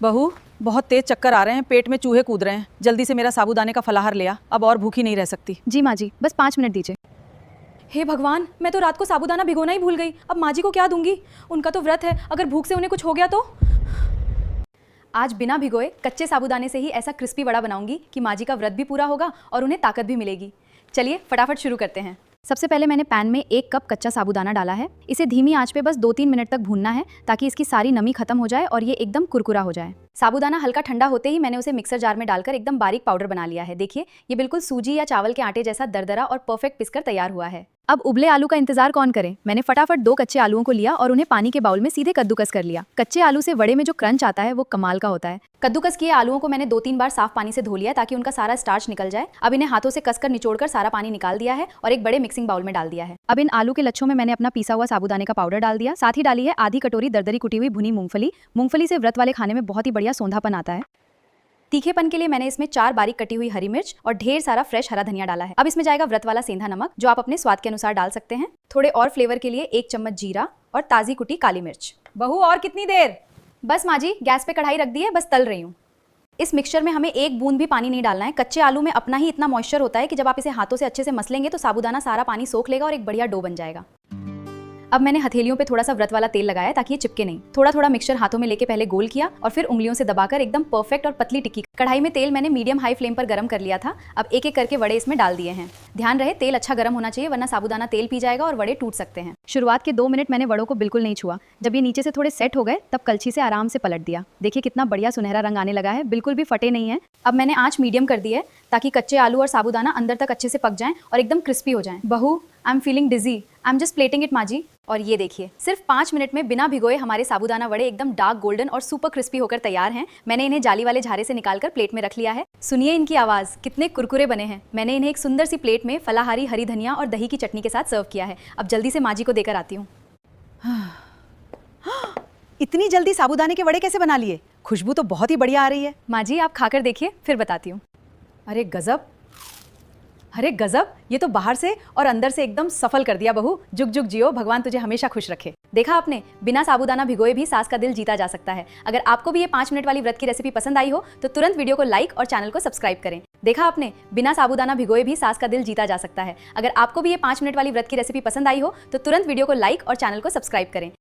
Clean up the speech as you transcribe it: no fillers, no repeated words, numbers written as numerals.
बहू, बहुत तेज चक्कर आ रहे हैं, पेट में चूहे कूद रहे हैं। जल्दी से मेरा साबूदाने का फलाहार ले आ, अब और भूखी नहीं रह सकती। जी माँ जी, बस 5 मिनट दीजिए। हे भगवान, मैं तो रात को साबूदाना भिगोना ही भूल गई। अब माँ जी को क्या दूंगी? उनका तो व्रत है, अगर भूख से उन्हें कुछ हो गया तो। आज बिना भिगोए कच्चे साबूदाने से ही ऐसा क्रिस्पी वड़ा बनाऊंगी कि माँ जी का व्रत भी पूरा होगा और उन्हें ताकत भी मिलेगी। चलिए फटाफट शुरू करते हैं। सबसे पहले मैंने पैन में 1 कप कच्चा साबूदाना डाला है। इसे धीमी आंच पे बस 2-3 मिनट तक भूनना है ताकि इसकी सारी नमी खत्म हो जाए और ये एकदम कुरकुरा हो जाए। साबूदाना हल्का ठंडा होते ही मैंने उसे मिक्सर जार में डालकर एकदम बारीक पाउडर बना लिया है। देखिए, ये बिल्कुल सूजी या चावल के आटे जैसा दरदरा और परफेक्ट पिसकर तैयार हुआ है। अब उबले आलू का इंतजार कौन करे। मैंने फटाफट 2 कच्चे आलूओं को लिया और उन्हें पानी के बाउल में सीधे कद्दूकस कर लिया। कच्चे आलू से वड़े में जो क्रंच आता है वो कमाल का होता है। कद्दूकस किए आलूओं को मैंने 2-3 बार साफ पानी से धो लिया ताकि उनका सारा स्टार्च निकल जाए। अब इन्हें हाथों से कसकर निचोड़कर सारा पानी निकाल दिया है और एक बड़े मिक्सिंग बाउल में डाल दिया है। अब इन आलू के लच्छों में मैंने अपना पीसा हुआ साबूदाने का पाउडर डाल दिया। साथ ही डाली है आधी कटोरी दरदरी कुटी हुई भुनी मूंगफली। मूंगफली से व्रत वाले खाने में बहुत ही बढ़िया सौंधापन आता है। तीखेपन के लिए मैंने इसमें 4 बारीक कटी हुई हरी मिर्च और ढेर सारा फ्रेश हरा धनिया डाला है। अब इसमें जाएगा व्रत वाला सेंधा नमक, जो आप अपने स्वाद के अनुसार डाल सकते हैं। थोड़े और फ्लेवर के लिए 1 चम्मच जीरा और ताज़ी कुटी काली मिर्च। बहू, और कितनी देर? बस माँ जी, गैस पे कढ़ाई रख दी है, बस तल रही हूँ। इस मिक्सचर में हमें 1 बूंद भी पानी नहीं डालना है। कच्चे आलू में अपना ही इतना मॉइस्चर होता है कि जब आप इसे हाथों से अच्छे से मसलेंगे तो साबूदाना सारा पानी सोख लेगा और एक बढ़िया डो बन जाएगा। अब मैंने हथेलियों पे थोड़ा सा व्रत वाला तेल लगाया ताकि ये चिपके नहीं। थोड़ा थोड़ा मिक्सचर हाथों में लेके पहले गोल किया और फिर उंगलियों से दबाकर एकदम परफेक्ट और पतली टिक्की। कढ़ाई में तेल मैंने मीडियम हाई फ्लेम पर गर्म कर लिया था। अब एक एक करके वड़े इसमें डाल दिए हैं। ध्यान रहे तेल अच्छा गर्म होना चाहिए, वरना साबूदाना तेल पी जाएगा और वड़े टूट सकते हैं। शुरुआत के 2 मिनट मैंने वड़ों को बिल्कुल नहीं छुआ। जब ये नीचे से थोड़े सेट हो गए तब कलछी से आराम से पलट दिया। देखिए कितना बढ़िया सुनहरा रंग आने लगा है, बिल्कुल भी फटे नहीं है। अब मैंने आंच मीडियम कर दी है ताकि कच्चे आलू और साबूदाना अंदर तक अच्छे से पक जाएं और एकदम क्रिस्पी हो जाएं। बहू, I am feeling dizzy, I am just plating it माँ जी। और ये देखिए, सिर्फ 5 मिनट में बिना भिगोए हमारे साबूदाना वड़े एकदम डार्क गोल्डन और सुपर क्रिस्पी होकर तैयार हैं। मैंने इन्हें जाली वाले झारे से निकालकर प्लेट में रख लिया है। सुनिए इनकी आवाज़, कितने कुरकुरे बने हैं। मैंने इन्हें एक सुंदर सी प्लेट में फलाहारी हरी धनिया और दही की चटनी के साथ सर्व किया है। अब जल्दी से माँ जी को देकर आती हूँ। इतनी जल्दी साबूदाने के वड़े कैसे बना लिए? खुशबू तो बहुत ही बढ़िया आ रही है। माँ जी, आप खाकर देखिए, फिर बताती हूँ। अरे गजब, अरे गजब, ये तो बाहर से और अंदर से एकदम सफल कर दिया। बहू, जुग जुग जियो, भगवान तुझे हमेशा खुश रखे। देखा आपने, बिना साबूदाना भिगोए भी सास का दिल जीता जा सकता है। अगर आपको भी ये 5 मिनट वाली व्रत की रेसिपी पसंद आई हो तो तुरंत वीडियो को लाइक और चैनल को सब्सक्राइब करें। देखा आपने, बिना साबूदाना भिगोए भी सास का दिल जीता जा सकता है। अगर आपको भी ये 5 मिनट वाली व्रत की रेसिपी पसंद आई हो तो तुरंत वीडियो को लाइक और चैनल को सब्सक्राइब करें।